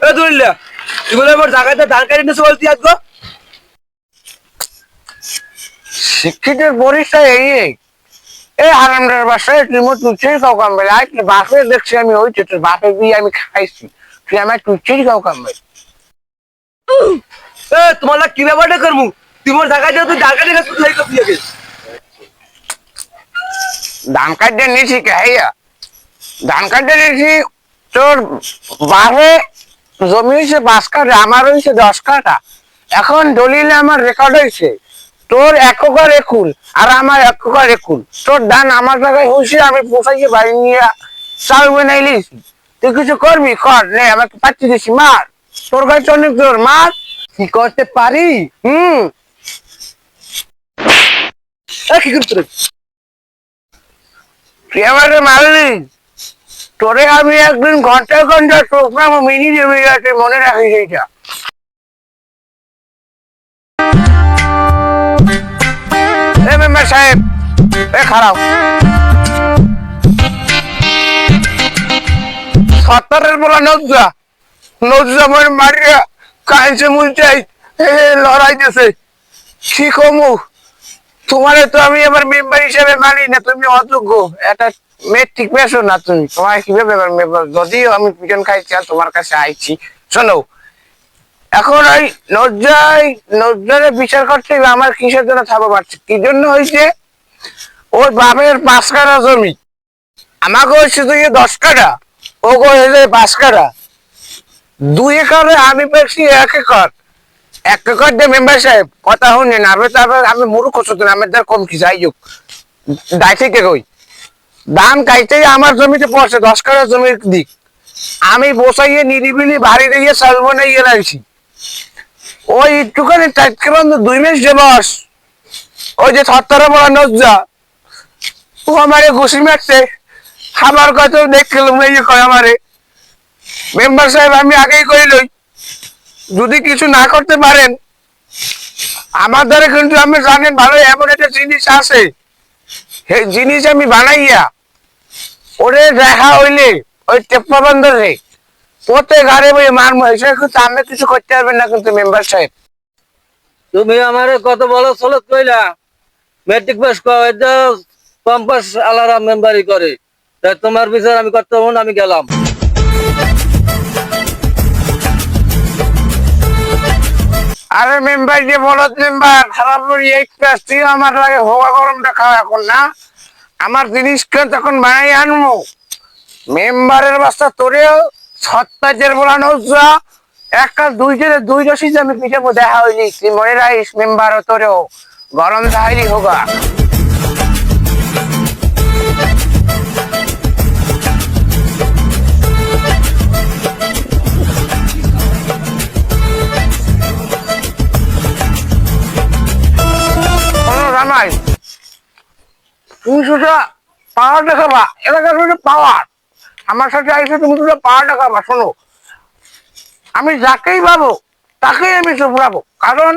এ দুইলা এগুলো আমার জায়গাতে ধান কাটি নিয়ে চলতি আজকে শিক্ষিতের পরিচয় এই হারামদার বাসায় তুই তুই কাউ কামবে আজ বাপে দেখছি আমি ওই তোর বাপে দিয়ে আমি খাইছি তুই আমার তুই কাউ কামবে এ তোমার কি ব্যাপারটা করমু তোমার জায়গাতে তুই ধান কাটি নিয়ে চলে গেছিস আগে ধান কাটতে নিয়েছি কে হ্যাঁ ধান কাটতে নিয়েছি তোর বাপে জমি হয়েছে 5 কাঠা আমার হয়েছে 10 কাঠা এখন দলিলে আমার রেকর্ড হয়েছে তোর 1 একর একুল আর আমার 1 একর একুল তোর ধান আমার জায়গায় হয়েছে আমি পোষাইকে বাড়ি নিয়ে চাল বানাই লিয়েছি তুই কিছু করবি কর নে আমাকে পাচ্ছি দিছি মার তোর কাছে অনেক তোর মার কি করতে পারি কি করতে তুই আমাকে মারলি তোরে আমি একদিন ঘন্টায় ঘন্টা চোখনা মিনি দেবে যাতে মনে রাখিস এইটা মেম্বার সাহেব খারাপ সত্তরের বলা নজা নজা মানে মারিয়া কাঁদছে মুলচাই লড়াইতেছে কি কমু তোমার তো আমি আবার মেম্বার হিসেবে মানি না তুমি অযোগ্য একটা মেট্রিক পেছো না তুমি তোমার কিভাবে মেম্বার যদিও আমি পিছন খাইছি আর তোমার কাছে আইছি শোনো এখন ওই নজ্জারে বিচার করতে আমার কিসের জন্য থাবা পারছে কি জন্য হয়েছে ওর বাপের 5 কাঠা জমি আমাকে হচ্ছে তুই 10 কাঠা ও হয়েছে 5 কাঠা 2 একরে আমি পেয়েছি 1 একর 1 একর দিয়ে মেম্বার সাহেব কথা শুনে না আমি মূর্খ সচেতন আমার দ্বারা কম কি যাই হোক দায় থেকে কই ধান কাইতে আমার জমিতে পড়ছে 10 কাঠা জমির দিক আমি বসাইয়ে নিরিবিলি বাড়ি দিয়ে চাল বানাইয়ে রাখছি ওই একটুখানি টাইটকেবান 2 মাস যে বস ওই যে 70 বড় নজ্জা ও আমারে ঘুষি মারছে আমার কত দেখলাম এই কয় আমারে মেম্বার সাহেব আমি আগেই কইলই যদি কিছু না করতে পারেন আমার দ্বারা কিন্তু আমি জানেন ভালো এমন একটা জিনিস আছে সেই জিনিস আমি বানাইয়া ওরে দেখা হইলে ওই টেপ্পা বন্দরে পোতে ঘরে বই মারমো এসে কিন্তু আমি কিছু করতে পারবেন না কিন্তু মেম্বার সাহেব তুমি আমারে কত বলো চলো কইলা মেট্রিক পাস কম পাস আলারা মেম্বারি করে তাই তোমার বিচার আমি করতে হন আমি গেলাম আরে মেম্বার যে বলো মেম্বার খারাপ এই তুই আমার লাগে হওয়া গরমটা খাওয়া এখন না আমার জিনিসকে তখন বানাই আনবো মেম্বারের বাস্তা তোরেও সত্তাজের বলানো যা একটা দুই রশি আমি পিছাবো দেখা হয়নি তুই মনে রাখিস মেম্বার তোরেও গরম দাহারি হোগা রামাই তুমি শুধু পাওয়ার দেখাবা এলাকার শুধু পাওয়ার আমার সাথে আইসে তুমি শুধু পাওয়ার দেখাবা শোনো আমি যাকেই পাবো তাকেই আমি চুপড়াবো কারণ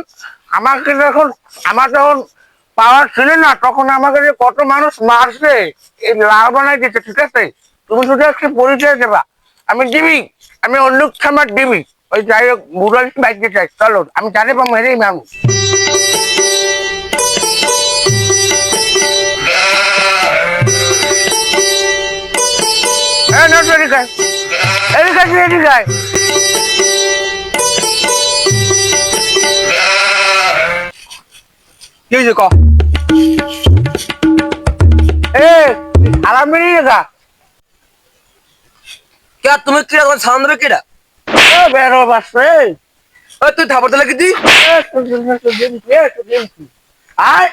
আমাকে যখন পাওয়ার ছিল না তখন আমাকে যে কত মানুষ মারছে এই লাল বানাই দিতে ঠিক আছে তুমি শুধু একটু পরিচয় দেবা আমি দিবি আমি অন্য খামার দিবি ওই যাই হোক বুড়ো বাইকে চাই চলো আমি জানি পাবো হেরেই মানুষ কি হয়েছে ক আরাম বেরিয়ে কে তুমি কি এখন সালাম দেবে কেডা বেরো বাসে তুই থাপড় দিলে কি আয়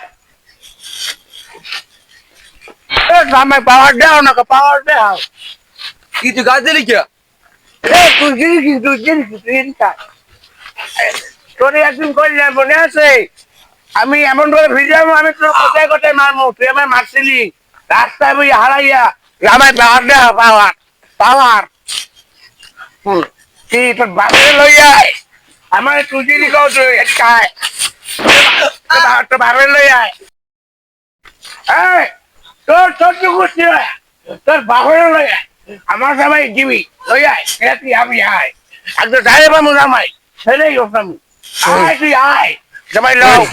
জামাই পাওয়ার দাও না পাওয়ার দাও কি তুই গাছ দিলি কে তোর একদিন করলে মনে আছে আমি এমন করে ভিজাবো আমি তোর কোথায় কোথায় মারবো তুই আমার মারছিলি রাস্তায় বই হারাইয়া জামাই পাওয়ার দেওয়া পাওয়ার পাওয়ার কি তোর বাপে লইয়া আমার তুই কও তুই খায় তোর বাপে লইয়া তোর তোর তোর বাপে লইয়া আমার সবাই দিবি লইয়া তুই আমি আয় একদম ডাইরে পাবো জামাই সেটাই ওখানে আয় তুই আয় জামাই লাও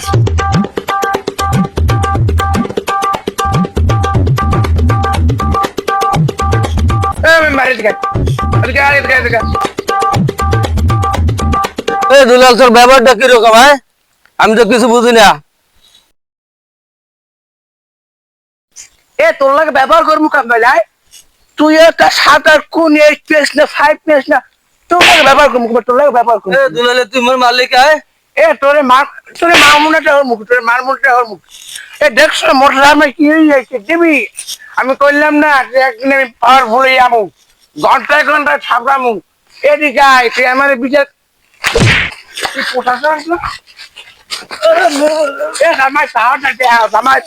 মেম্বার এদিকে এদিকে এদিকে এদিকে এই দুলাল তোর ব্যাপারটা কিরকম হ্যাঁ আমি তো কিছু বুঝি না। এ তোর লাগে ব্যবহার করবো কামাই তুই একটা 7 কোন 8 পেস না 5 পেস না তোর লাগে ব্যবহার করবো তোর লাগে ব্যবহার করবো এ দুলালে তুই মোর মালিক হ্যাঁ এ তোরে মামুনাটা ওর মুখ তোরে মারমুনটা ওর মুখ এ দেখছো মোটর আমি কি হয়ে যাচ্ছে দিবি আমি কইলাম না যে একদিন আমি পাওয়ার ভুলে যাবো ঘন্টায় ঘন্টায় ছাপড়ামু এদিকে আয় তুই আমার বিচার তুই পোটাস না এ জামাই তাওটা দেও জামাই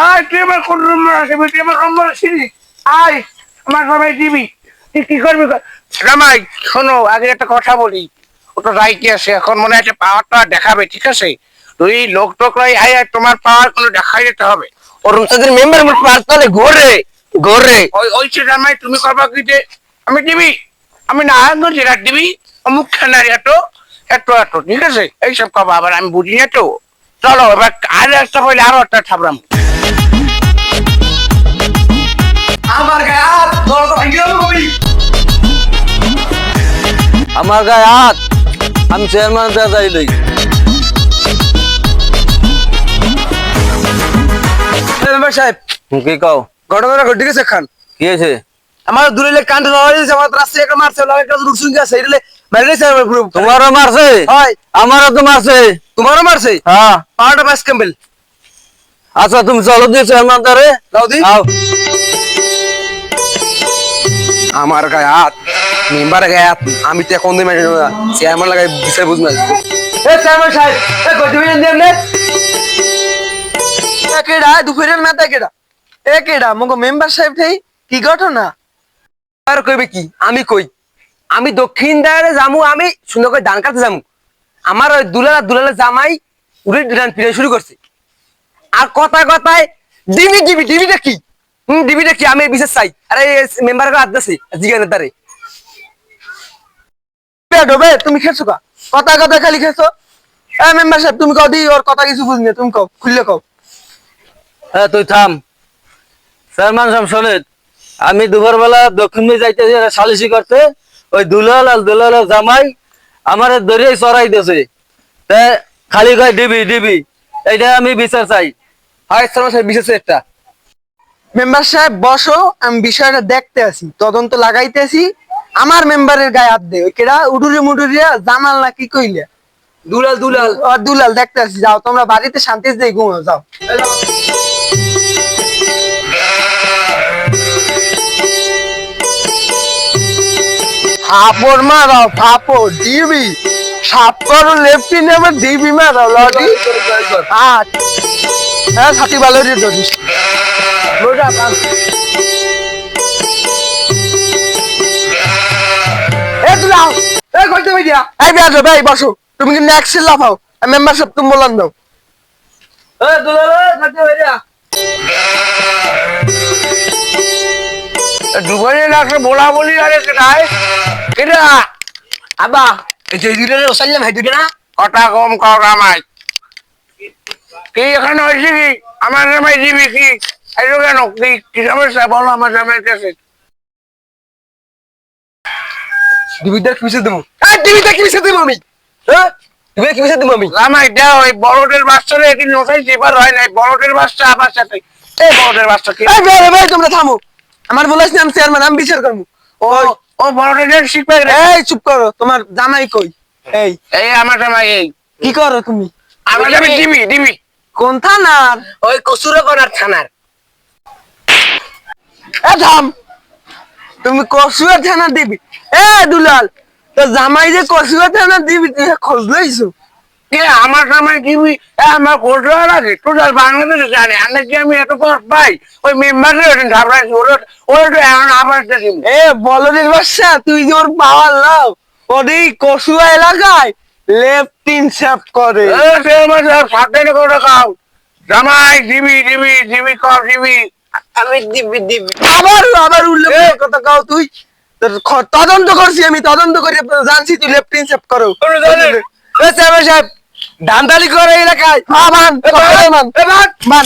আয় তুই আমার কোন রুম রাখবি তুই আমার রুম রাখছিস আয় আমার জামাই দিবি তুই কি করবি জামাই শোনো আগে একটা কথা বলি ও তো রাইতে আছে এখন মনে হয় পাওয়ারটা দেখাবে ঠিক আছে তুই লোক টোক আয় তোমার পাওয়ার কোনো দেখাই দিতে হবে ওর তাদের মেম্বার মোর পারতলে ঘোরে ঘোরে ওই সে জামাই তুমি করবা কি যে আমি দিবি আমি না আঙ্গুল যেটা দিবি অমুক খানার এত এত এত ঠিক আছে এইসব খাবো আবার আমি বুঝি না তো চলো এবার আর একটা হইলে আরো একটা ছাপড়াম আমার গায়ে হাত দরজা ভাঙিয়ে দেবো আমার গায়ে হাত আমি চেয়ারম্যান যাই লই মেম্বার সাহেব কি কও ঘটনাটা ঘটে গেছে খান কি হয়েছে আমার দূরে কান্ড হয়েছে আমার রাস্তায় একটা মারছে লাগে একটা রুসুন গেছে এটালে মেরে দিয়েছে আমার পুরো তোমারও মারছে হয় আমারও তো মারছে তোমারও মারছে হ্যাঁ পাওয়ারটা পাস ক্যাম্বেল আচ্ছা তুমি চলো দিয়ে চেয়ারম্যান দারে দাউদি আও আমার গায়ে হাত মেম্বার গায়ে হাত আমি তো এখন দিন চেয়ারম্যান লাগাই বিষয় বুঝ না এ চেয়ারম্যান সাহেব এ গদি বিন দেন নে এ কেডা দুপুরের মেতা কেডা এ কেডা মগো মেম্বার সাহেব ঠাই কি ঘটনা আর কইবে কি আমি কই আমি দক্ষিণ দাঁড়ে যামু আমি সুন্দর করে ধান কাটতে যামু আমার ওই দুলালা জামাই উড়ে ধান ফিরে শুরু করছে আর কথায় ডিবিটা কি ডিবিটা কি আমি বিশেষ চাই আরে মেম্বার হাত দিছে জিগানে তারে ডোবে তুমি খেছো কা কথা খালি খেছো এ মেম্বার সাহেব তুমি কও দি ওর কথা কিছু বুঝনি তুমি কও খুললে কও হ্যাঁ তুই থাম চেয়ারম্যান সাহেব শোনেন আমি দুপুরবেলা দক্ষিণ মেয়ে যাইতেছি সালিশি করতে ওই দুলাল আর দুলালের জামাই আমার দরিয়ায় চড়াই দিয়েছে খালি কয় ডিবি এইটা আমি বিচার চাই হয় চেয়ারম্যান সাহেব বিশেষ একটা মেম্বার সাহেব বসো আমি বিষয়টা দেখতে আসি তদন্ত লাগাইতে আসি আমার মেম্বারের গায়ে হাত দে ওই কেডা উডুরি মুডুরিয়া জামাল না কি কইলে দুলাল দেখতে আসি যাও তোমরা বাড়িতে শান্তি দিয়ে ঘুমাও যাও ফাপড় মারাও ফাপড় ডিবি সাপড় লেফটি নেবে ডিবি মারাও লডি হ্যাঁ ছাতি ভালো দিয়ে ধরিস ভাই বসো তুমি কিন্তু নেক্সট লাফাও মেম্বারশিপ তুমি বললাম দাও দুপুরে ডাক্তার বলা বলি আরে কেটাই কেটা আবা এই যে দুইটা ওসাইলাম ভাই দুইটা না কথা কম কর আমায় কি এখানে হয়েছে কি আমার জামাই দিবি কি এলো কেন কি কি সমস্যা বলো আমার জামাইয়ের কাছে ডিবিটা কি বিষয় দেবো ডিবিটা কি বিষয় দেবো আমি হ্যাঁ ডিবিটা কি বিষয় দেবো আমি জামাই দাও ওই বড়দের বাচ্চারা একদিন নসাই যেবার হয় নাই বড়দের বাচ্চা আমার সাথে এই বড়দের বাচ্চা কি ভাই তোমরা থামো আমার বলাইছ না আমি চেয়ারম্যান আমি বিচার করবো ও বড়দের শিখবে এই চুপ করো তোমার জামাই কই এই এই আমার জামাই এই কি করো তুমি আমার জামাই দিবি কোন থানার ওই কসুরকোনার থানার এ থাম তুমি কসুয়া থানা দিবি এ দুলাল তো জামাই যে কসুয়া থানা দিবি তুই খোঁজ লইছো কে আমার জামাই দিবি আমার কোর্টে লাগে টোটাল বাংলাদেশে জানে আনে কি আমি এত কষ্ট পাই ওই মেম্বারে ঘাবড়াই ওর তো এখন আবার দিব এ বলদের বাচ্চা তুই যে ওর পাওয়ার লাও ওরই কসুয়া এলাকায় লেফট ইনসাফ করে সে আমার সাথে করে খাও জামাই দিবি কর দিবি আমি দিবি আবার উল্লেখ কথা কাও তুই তদন্ত করছি আমি, তদন্ত করে জানছি তুই লেফট ইনসেপ্ট করো। আপনি জানেন? চেয়ারম্যান সাহেব ধান্দালি করে এলাকায়। হ্যাঁ মান এ বান, মান এ বান। মান